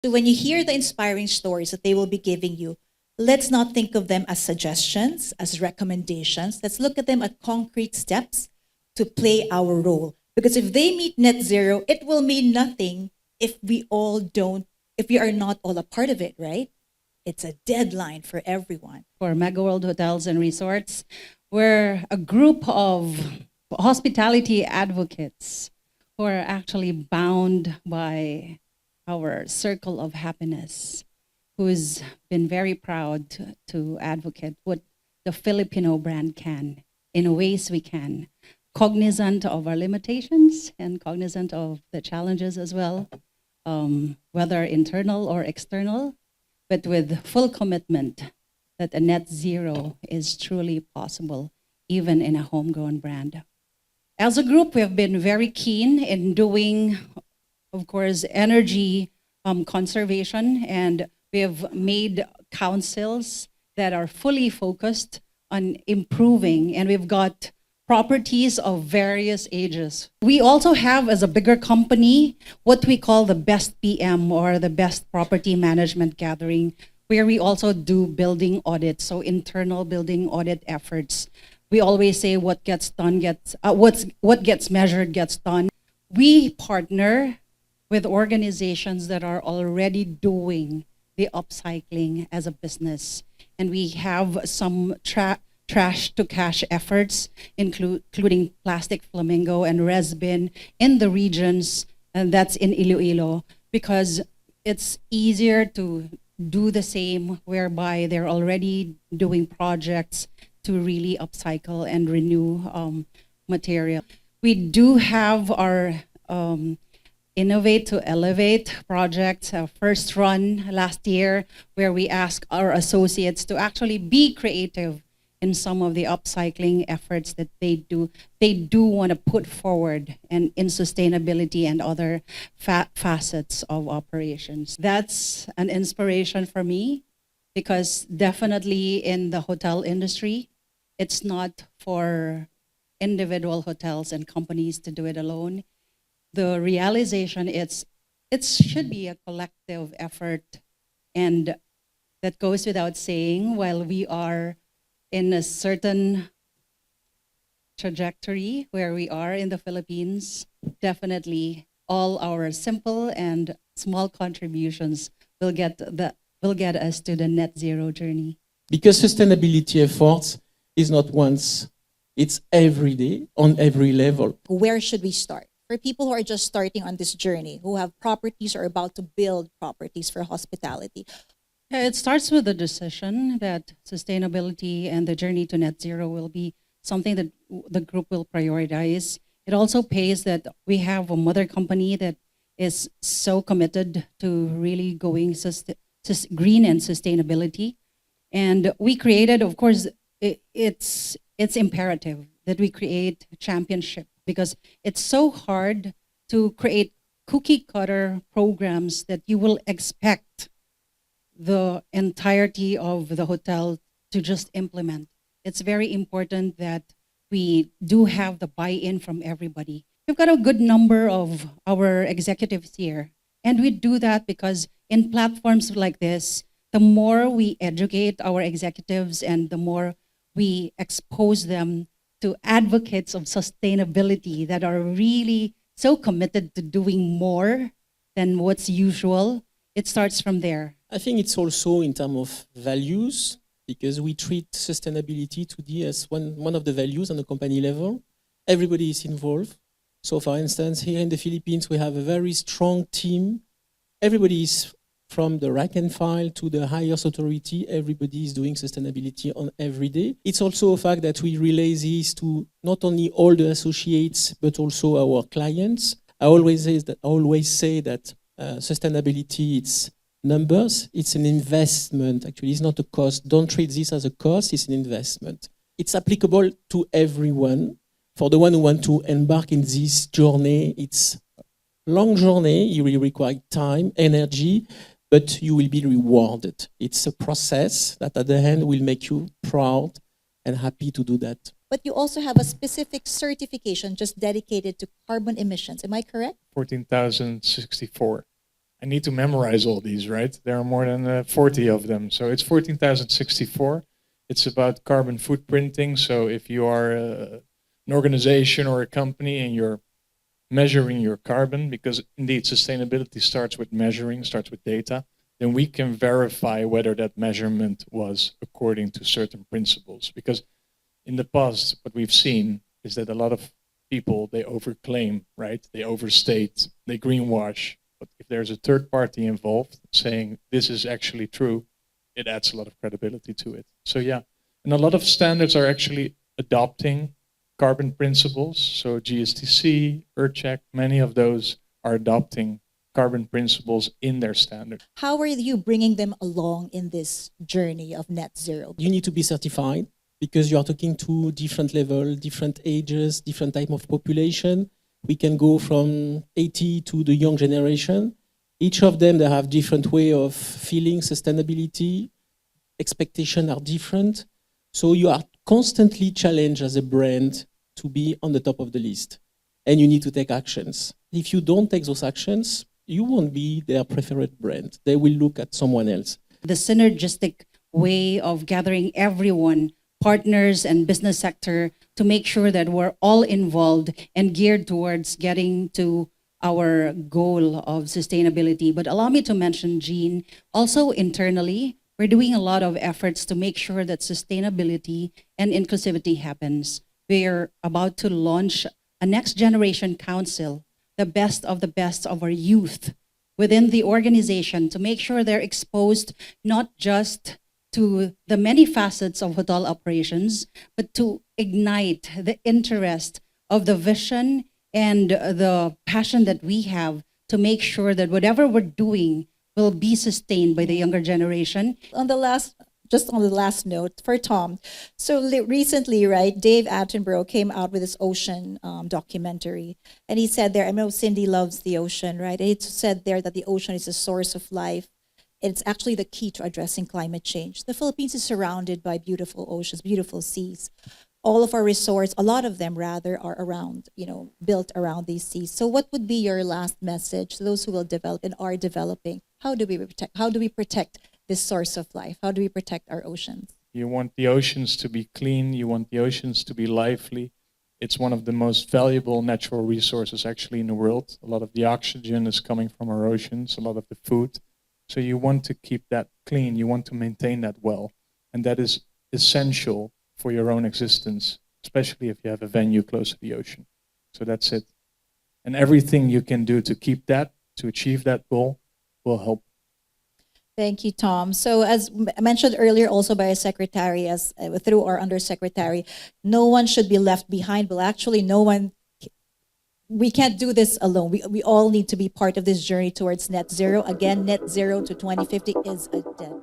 So when you hear the inspiring stories that they will be giving you, let's not think of them as suggestions, as recommendations. Let's look at them as concrete steps to play our role. Because if they meet net zero, it will mean nothing if we are not all a part of it, right? It's a deadline for everyone. For Mega World Hotels and Resorts, we're a group of hospitality advocates who are actually bound by our circle of happiness, who's been very proud to advocate what the Filipino brand can in ways we can, cognizant of our limitations and cognizant of the challenges as well, whether internal or external, but with full commitment that a net zero is truly possible, even in a homegrown brand. As a group, we have been very keen in doing, of course, energy conservation, and we have made councils that are fully focused on improving, and we've got properties of various ages. We also have, as a bigger company, what we call the best PM, or the best property management gathering, where we also do building audits, so internal building audit efforts. We always say what gets done what gets measured gets done. We partner with organizations that are already doing the upcycling as a business, and we have some trash to cash efforts, including Plastic Flamingo and Resbin in the regions, and that's in Iloilo, because it's easier to do the same, whereby they're already doing projects to really upcycle and renew material. We do have our Innovate to Elevate project, first run last year, where we ask our associates to actually be creative in some of the upcycling efforts that they do want to put forward, and in sustainability and other facets of operations. That's an inspiration for me, because definitely in the hotel industry, it's not for individual hotels and companies to do it alone. The realization it should be a collective effort, and that goes without saying. While we are in a certain trajectory where we are in the Philippines, definitely all our simple and small contributions will get us to the net zero journey. Because sustainability efforts is not once, it's every day, on every level. Where should we start? For people who are just starting on this journey, who have properties or about to build properties for hospitality. It starts with the decision that sustainability and the journey to net zero will be something that the group will prioritize. It also pays that we have a mother company that is so committed to really going green and sustainability. And we created, of course, it's imperative that we create a championship, because it's so hard to create cookie cutter programs that you will expect the entirety of the hotel to just implement. It's very important that we do have the buy-in from everybody. We've got a good number of our executives here, and we do that because in platforms like this, the more we educate our executives and the more we expose them to advocates of sustainability that are really so committed to doing more than what's usual, it starts from there. I think it's also in terms of values, because we treat sustainability today as one of the values on the company level. Everybody is involved. So for instance, here in the Philippines, we have a very strong team. Everybody is from the rank and file to the highest authority. Everybody is doing sustainability on every day. It's also a fact that we relay this to not only all the associates, but also our clients. I always say that sustainability, it's numbers, it's an investment. Actually, it's not a cost. Don't treat this as a cost, it's an investment. It's applicable to everyone. For the one who want to embark in this journey, it's a long journey. You will require time, energy, but you will be rewarded. It's a process that at the end will make you proud and happy to do that. But you also have a specific certification just dedicated to carbon emissions. Am I correct? 14,064. I need to memorize all these, right? There are more than 40 of them. So it's 14,064. It's about carbon footprinting. So if you are an organization or a company and you're measuring your carbon, because indeed sustainability starts with measuring, starts with data, then we can verify whether that measurement was according to certain principles. Because in the past, what we've seen is that a lot of people, they overclaim, right? They overstate, they greenwash. But if there's a third party involved saying this is actually true, it adds a lot of credibility to it. So yeah, and a lot of standards are actually adopting carbon principles. So GSTC, EarthCheck, many of those are adopting carbon principles in their standard. How are you bringing them along in this journey of net zero? You need to be certified because you are talking to different level, different ages, different type of population. We can go from 80 to the young generation. Each of them, they have different way of feeling sustainability. Expectations are different. So you are constantly challenged as a brand to be on the top of the list. And you need to take actions. If you don't take those actions, you won't be their preferred brand. They will look at someone else. The synergistic way of gathering everyone, partners and business sector, to make sure that we're all involved and geared towards getting to our goal of sustainability. But allow me to mention, Jean, also internally, we're doing a lot of efforts to make sure that sustainability and inclusivity happens. We're about to launch a next generation council, the best of our youth within the organization, to make sure they're exposed not just to the many facets of hotel operations, but to ignite the interest of the vision and the passion that we have to make sure that whatever we're doing will be sustained by the younger generation. On the last note for Tom, so recently, right, Dave Attenborough came out with this ocean documentary, and he said there, I know Cindy loves the ocean, right? And it said there that the ocean is a source of life. It's actually the key to addressing climate change. The Philippines is surrounded by beautiful oceans, beautiful seas. All of our resorts, a lot of them rather, are around, built around these seas. So what would be your last message to those who will develop and are developing? How do we protect this source of life? How do we protect our oceans? You want the oceans to be clean. You want the oceans to be lively. It's one of the most valuable natural resources actually in the world. A lot of the oxygen is coming from our oceans, a lot of the food. So you want to keep that clean. You want to maintain that well. And that is essential for your own existence, especially if you have a venue close to the ocean. So that's it. And everything you can do to keep that, to achieve that goal, will help. Thank you, Tom. So as mentioned earlier also by a secretary, through our undersecretary, no one should be left behind. Well, actually, we can't do this alone. We all need to be part of this journey towards net zero. Again, net zero to 2050 is a deadline.